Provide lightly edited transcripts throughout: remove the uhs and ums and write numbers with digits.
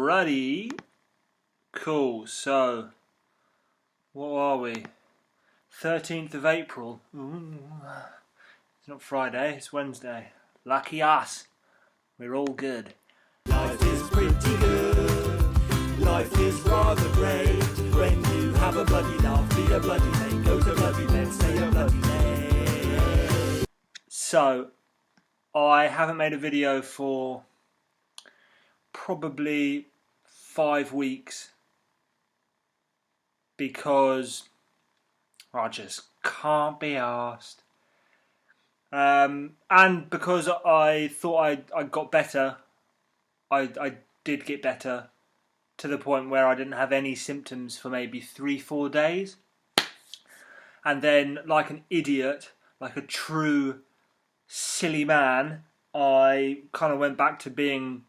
Alrighty. Cool. So, what are we? 13th of April. Ooh. It's not Friday, it's Wednesday. Lucky us. We're all good. Life is pretty good. Life is rather great. When you have a bloody laugh, be a bloody mate. Go to bloody men, say a bloody name. So, I haven't made a video for probably 5 weeks because I just can't be arsed. And because I thought I got better, I did get better to the point where I didn't have any symptoms for maybe 3-4 days. And then, like an idiot, like a true silly man, I kind of went back to being,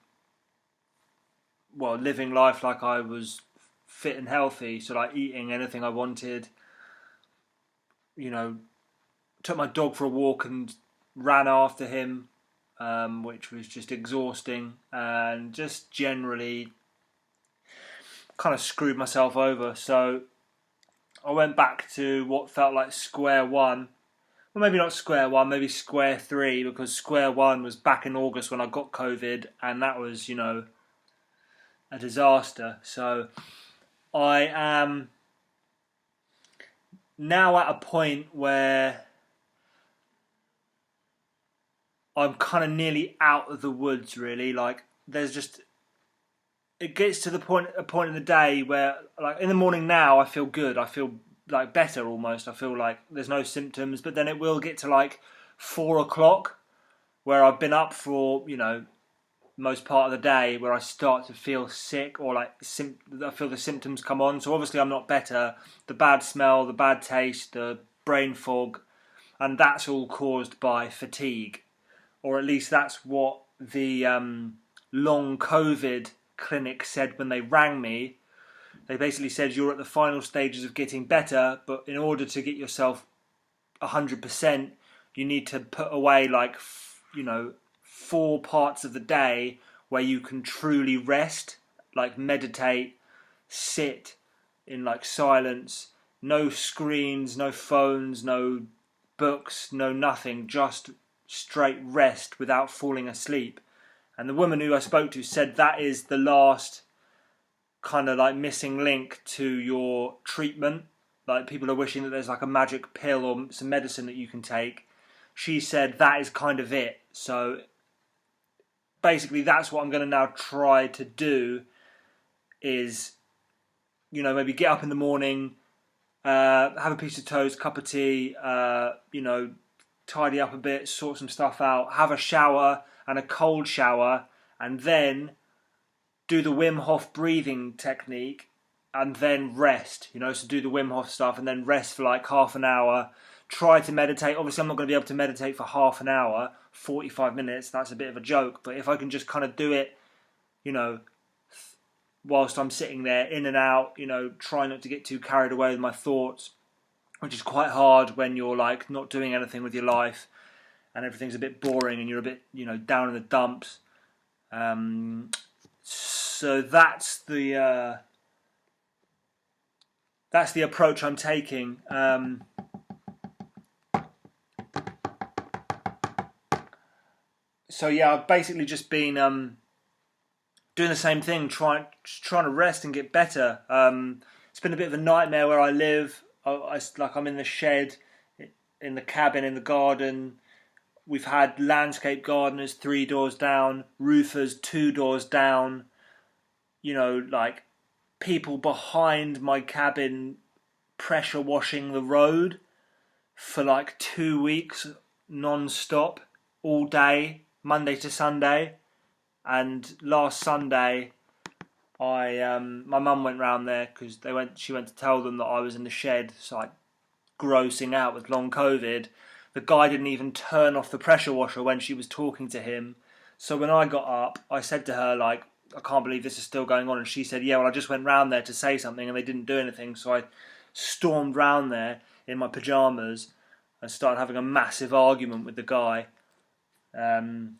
well, living life like I was fit and healthy. So like eating anything I wanted, you know, took my dog for a walk and ran after him, which was just exhausting, and just generally kind of screwed myself over. So I went back to what felt like square one. Well, maybe not square one, maybe square three, because square one was back in August when I got COVID, and that was, you know, a disaster. So I am now at a point where I'm kind of nearly out of the woods, really. Like, there's just, it gets to a point in the day where, like, in the morning now, I feel good. I feel like better almost. I feel like there's no symptoms, but then it will get to like 4 o'clock where I've been up for, you know, most part of the day, where I start to feel sick, or like I feel the symptoms come on. So obviously I'm not better. The bad smell, the bad taste, the brain fog, and that's all caused by fatigue. Or at least that's what the long COVID clinic said when they rang me. They basically said you're at the final stages of getting better, but in order to get yourself 100%, you need to put away like, you know, 4 parts of the day where you can truly rest, like meditate, sit in like silence, no screens, no phones, no books, no nothing, just straight rest without falling asleep. And the woman who I spoke to said that is the last kind of like missing link to your treatment. Like, people are wishing that there's like a magic pill or some medicine that you can take. She said that is kind of it. So basically that's what I'm going to now try to do, is, you know, maybe get up in the morning, have a piece of toast, cup of tea, you know, tidy up a bit, sort some stuff out, have a shower, and a cold shower, and then do the Wim Hof breathing technique, and then rest, you know, so do the Wim Hof stuff and then rest for like half an hour. Try to meditate. Obviously I'm not going to be able to meditate for half an hour, 45 minutes, that's a bit of a joke, but if I can just kind of do it, you know, whilst I'm sitting there, in and out, you know, try not to get too carried away with my thoughts, which is quite hard when you're like not doing anything with your life and everything's a bit boring and you're a bit, you know, down in the dumps. So that's the approach I'm taking. So yeah, I've basically just been doing the same thing, trying to rest and get better. It's been a bit of a nightmare where I live. I'm in the shed, in the cabin, in the garden. We've had landscape gardeners 3 doors down, roofers 2 doors down. You know, like people behind my cabin pressure washing the road for like 2 weeks non-stop, all day, Monday to Sunday. And last Sunday, my mum went round there because she went to tell them that I was in the shed, so like grossing out with long COVID. The guy didn't even turn off the pressure washer when she was talking to him. So when I got up, I said to her, like, I can't believe this is still going on. And she said, yeah, well, I just went round there to say something and they didn't do anything. So I stormed round there in my pyjamas and started having a massive argument with the guy. And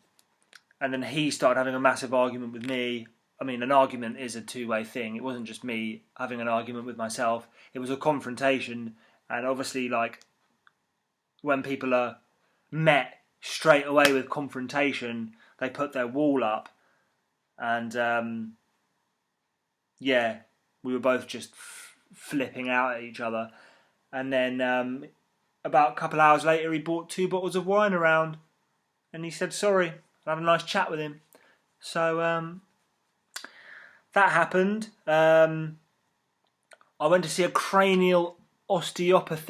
then he started having a massive argument with me. I mean, an argument is a two-way thing. It wasn't just me having an argument with myself. It was a confrontation. And obviously, like, when people are met straight away with confrontation, they put their wall up. And, yeah, we were both just flipping out at each other. And then about a couple hours later, he brought 2 bottles of wine around. And he said sorry. I had a nice chat with him. So that happened. I went to see a cranial osteopath,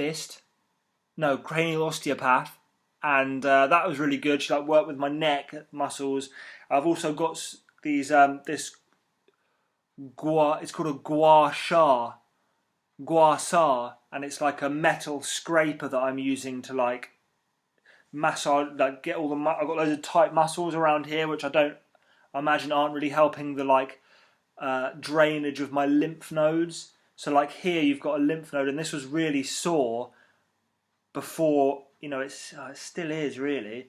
and that was really good. She worked with my neck muscles. I've also got these it's called a gua sha, and it's like a metal scraper that I'm using to massage, get all the. I've got loads of tight muscles around here, which I imagine aren't really helping the drainage of my lymph nodes. So here you've got a lymph node, and this was really sore before. It still is really,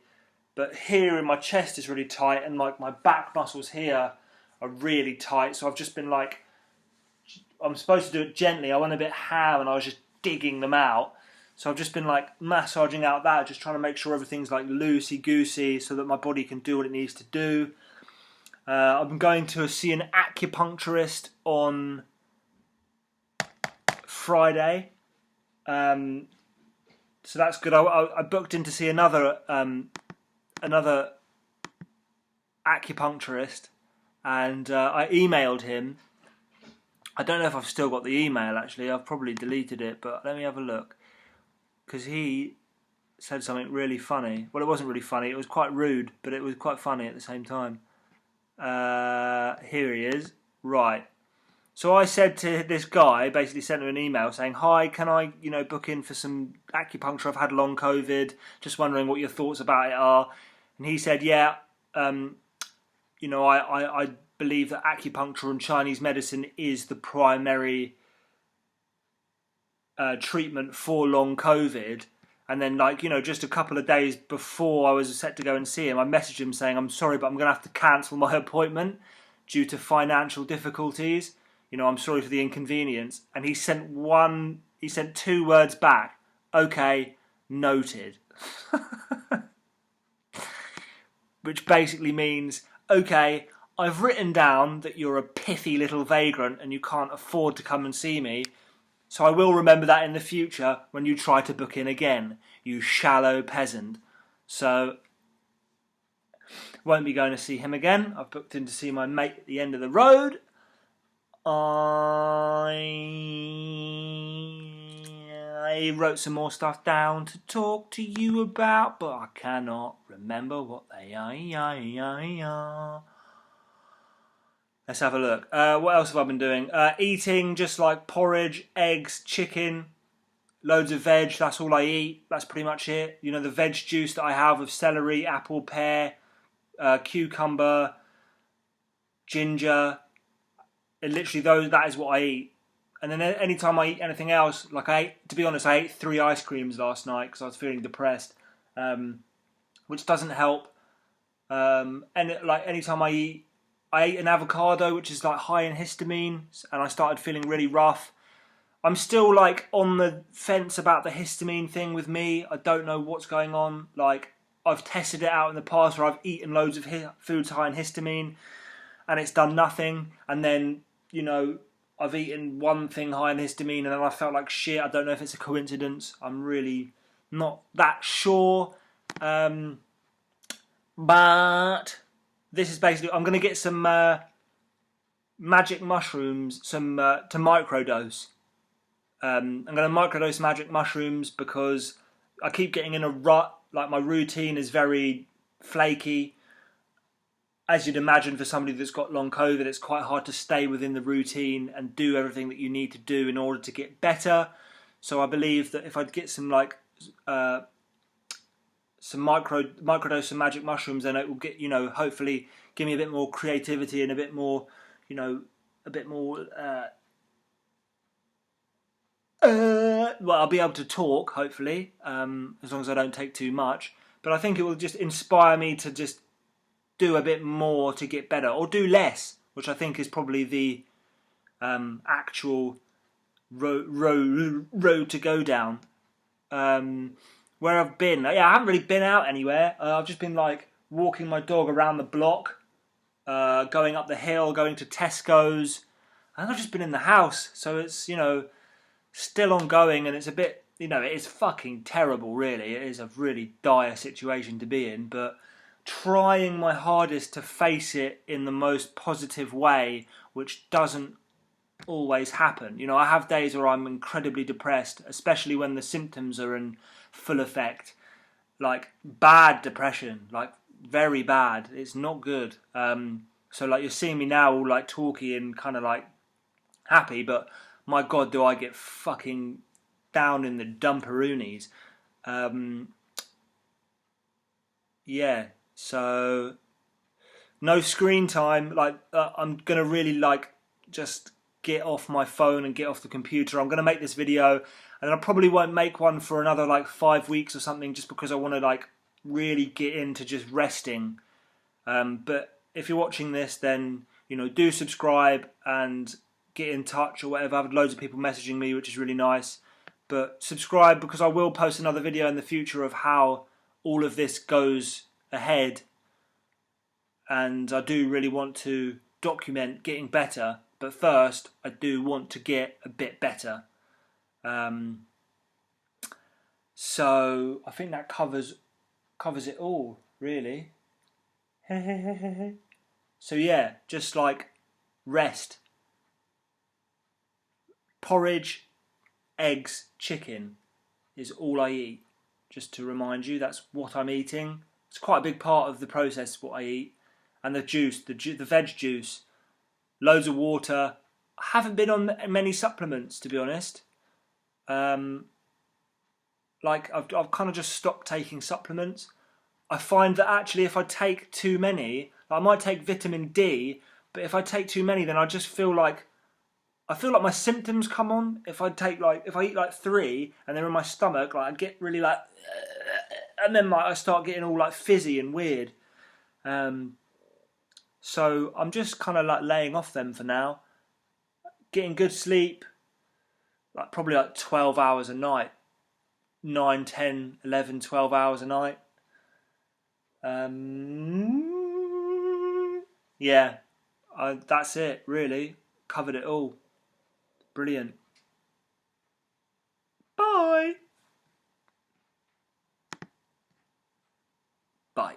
but here in my chest is really tight, and my back muscles here are really tight. So I've just been I'm supposed to do it gently. I went a bit ham, and I was just digging them out. So I've just been massaging out that, just trying to make sure everything's loosey-goosey so that my body can do what it needs to do. I'm going to see an acupuncturist on Friday. So that's good. I booked in to see another acupuncturist, and I emailed him. I don't know if I've still got the email, actually. I've probably deleted it, but let me have a look. Because he said something really funny. Well, it wasn't really funny. It was quite rude, but it was quite funny at the same time. Here he is. Right. So I said to this guy, basically sent him an email saying, "Hi, can I, book in for some acupuncture? I've had long COVID. Just wondering what your thoughts about it are." And he said, "Yeah, I believe that acupuncture and Chinese medicine is the primary treatment for long COVID." And then just a couple of days before I was set to go and see him, I messaged him saying, "I'm sorry, but I'm going to have to cancel my appointment due to financial difficulties. I'm sorry for the inconvenience." And he sent 2 words back. "Okay, noted." Which basically means, okay, I've written down that you're a pithy little vagrant and you can't afford to come and see me. So I will remember that in the future when you try to book in again, you shallow peasant. So, won't be going to see him again. I've booked in to see my mate at the end of the road. I wrote some more stuff down to talk to you about, but I cannot remember what they are. Let's have a look. What else have I been doing? Eating just porridge, eggs, chicken, loads of veg. That's all I eat. That's pretty much it. The veg juice that I have of celery, apple, pear, cucumber, ginger. That is what I eat. And then anytime I eat anything else, to be honest, I ate 3 ice creams last night because I was feeling depressed, which doesn't help. Anytime I ate an avocado, which is high in histamine, and I started feeling really rough. I'm still on the fence about the histamine thing with me. I don't know what's going on. I've tested it out in the past where I've eaten loads of foods high in histamine, and it's done nothing. And then I've eaten one thing high in histamine, and then I felt like shit. I don't know if it's a coincidence. I'm really not that sure. But this is basically, I'm going to get some magic mushrooms, to microdose. I'm going to microdose magic mushrooms because I keep getting in a rut. My routine is very flaky. As you'd imagine, for somebody that's got long COVID, it's quite hard to stay within the routine and do everything that you need to do in order to get better. So I believe that if I'd get some microdose some magic mushrooms, then it will get, hopefully give me a bit more creativity and a bit more, I'll be able to talk, hopefully, as long as I don't take too much. But I think it will just inspire me to just do a bit more to get better, or do less. which I think is probably the actual road to go down. Where I've been, I haven't really been out anywhere. I've just been like walking my dog around the block, going up the hill, going to Tesco's, and I've just been in the house. So it's, you know, still ongoing, and it's a bit, you know, it is fucking terrible, really. It is a really dire situation to be in, but trying my hardest to face it in the most positive way, which doesn't always happen. You know, I have days where I'm incredibly depressed, especially when the symptoms are in full effect, like bad depression, like very bad. It's not good. So like you're seeing me now all like talky and kind of like happy, but my God, do I get fucking down in the dumperoonies. Yeah, so no screen time. Like I'm gonna really like just get off my phone and get off the computer. I'm gonna make this video, and I probably won't make one for another like 5 weeks or something, just because I want to like really get into just resting. But if you're watching this, then you know, do subscribe and get in touch or whatever. I've had loads of people messaging me, which is really nice. But subscribe, because I will post another video in the future of how all of this goes ahead, and I do really want to document getting better, but first I do want to get a bit better. So I think that covers it all, really. So yeah, just like rest, porridge, eggs, chicken is all I eat. Just to remind you, that's what I'm eating. It's quite a big part of the process, what I eat. And the juice, the veg juice, loads of water. I haven't been on many supplements, to be honest. Like I've kind of just stopped taking supplements. I find that actually if I take too many, I might take vitamin D, but if I take too many, then I just feel like my symptoms come on. If I eat like 3 and they're in my stomach, like I get really like, and then like I start getting all like fizzy and weird. So I'm just kind of like laying off them for now, getting good sleep, like probably like 12 hours a night, 9, 10, 11, 12 hours a night. Yeah, that's it really. Covered it all. Brilliant. Bye. Bye.